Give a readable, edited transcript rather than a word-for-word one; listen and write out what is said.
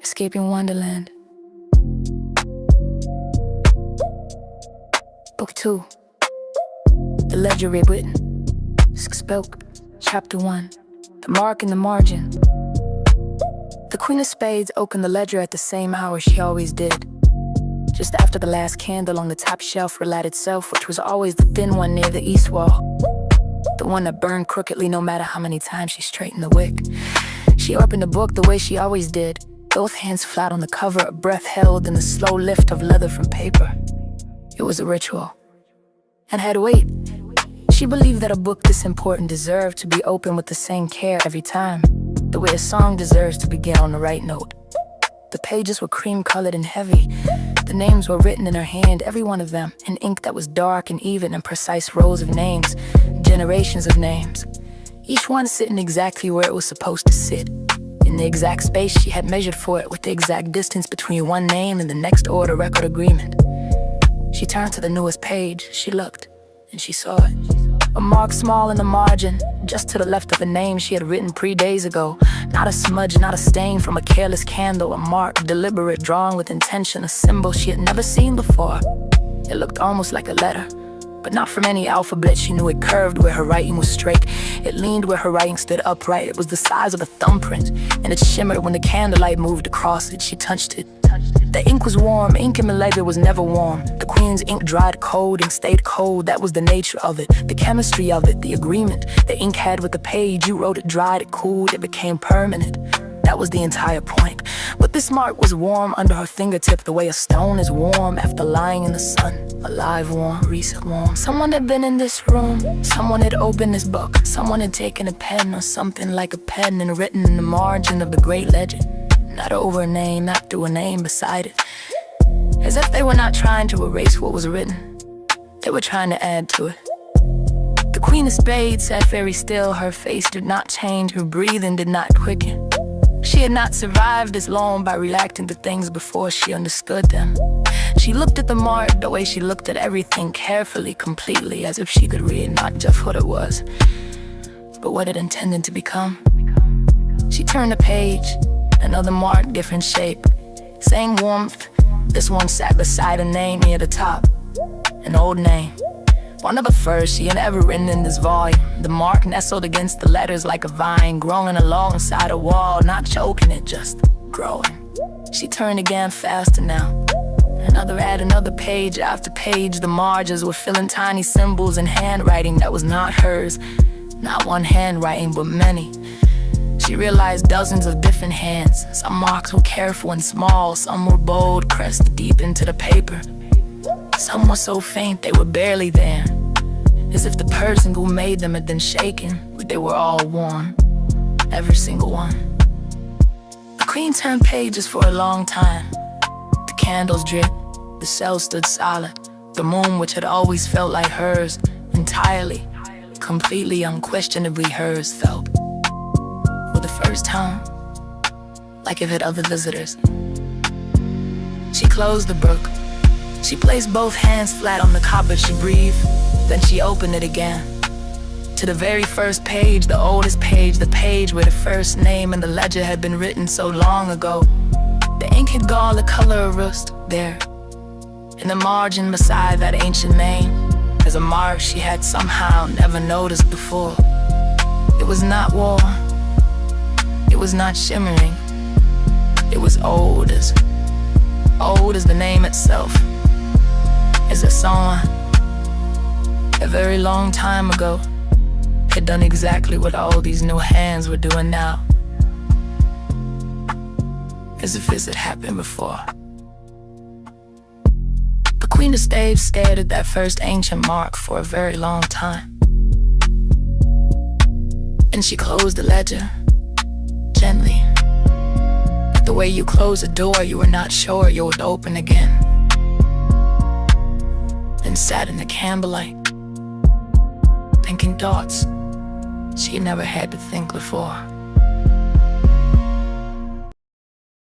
Escaping Wonderland. Book 2. The Ledger Rewritten. Spoke. Chapter 1. The Mark in the Margin. The Queen of Spades opened the ledger at the same hour she always did, just after the last candle on the top shelf relit itself, which was always the thin one near the east wall, the one that burned crookedly no matter how many times she straightened the wick. She opened the book the way she always did, both hands flat on the cover, a breath held in the slow lift of leather from paper. It was a ritual, and had weight. She believed that a book this important deserved to be opened with the same care every time, the way a song deserves to begin on the right note. The pages were cream-colored and heavy. The names were written in her hand, every one of them, in ink that was dark and even in precise rows of names, generations of names, each one sitting exactly where it was supposed to sit, in the exact space she had measured for it, with the exact distance between one name and the next order record agreement. She turned to the newest page. She looked, and she saw it. A mark small in the margin, just to the left of a name she had written 3 days ago. Not a smudge, not a stain from a careless candle. A mark, deliberate, drawn with intention, a symbol she had never seen before. It looked almost like a letter, but not from any alphabet. She knew it curved where her writing was straight. It leaned where her writing stood upright. It was the size of a thumbprint, and it shimmered when the candlelight moved across it. She touched it. The ink was warm. Ink in the ledger was never warm. The Queen's ink dried cold and stayed cold. That was the nature of it, the chemistry of it, the agreement the ink had with the page. You wrote it, dried, it cooled, it became permanent. That was the entire point. But this mark was warm under her fingertip, the way a stone is warm after lying in the sun. Alive warm, recent warm. Someone had been in this room. Someone had opened this book. Someone had taken a pen or something like a pen and written in the margin of the great legend. Not over a name, not through a name beside it. As if they were not trying to erase what was written, they were trying to add to it. The Queen of Spades sat very still. Her face did not change. Her breathing did not quicken. She had not survived as long by reacting to things before she understood them. She looked at the mark the way she looked at everything, carefully, completely, as if she could read not just what it was, but what it intended to become. She turned the page. Another mark, different shape, same warmth. This one sat beside a name near the top, an old name, one of the first she had ever written in this volume. The mark nestled against the letters like a vine, growing alongside a wall, not choking it, just growing. She turned again faster now. Another page after page. The margins were filling tiny symbols and handwriting that was not hers. Not one handwriting, but many. She realized dozens of different hands. Some marks were careful and small. Some were bold, pressed deep into the paper. Some were so faint they were barely there, as if the person who made them had been shaken, but they were all warm. Every single one. The Queen turned pages for a long time. The candles dripped. The cell stood solid. The moon, which had always felt like hers, entirely, completely, unquestionably hers, felt, for the first time, like it had other visitors. She closed the book. She placed both hands flat on the cupboard. She breathed, then she opened it again. To the very first page, the oldest page, the page where the first name in the ledger had been written so long ago. The ink had gone the color of rust there, in the margin beside that ancient name, as a mark she had somehow never noticed before. It was not warm. It was not shimmering. It was old as the name itself. As if someone, a very long time ago, had done exactly what all these new hands were doing now. As if this had happened before. The Queen of Spades stared at that first ancient mark for a very long time. And she closed the ledger, gently. The way you close a door you were not sure you would open again. And sat in the candlelight, thinking thoughts she never had to think before.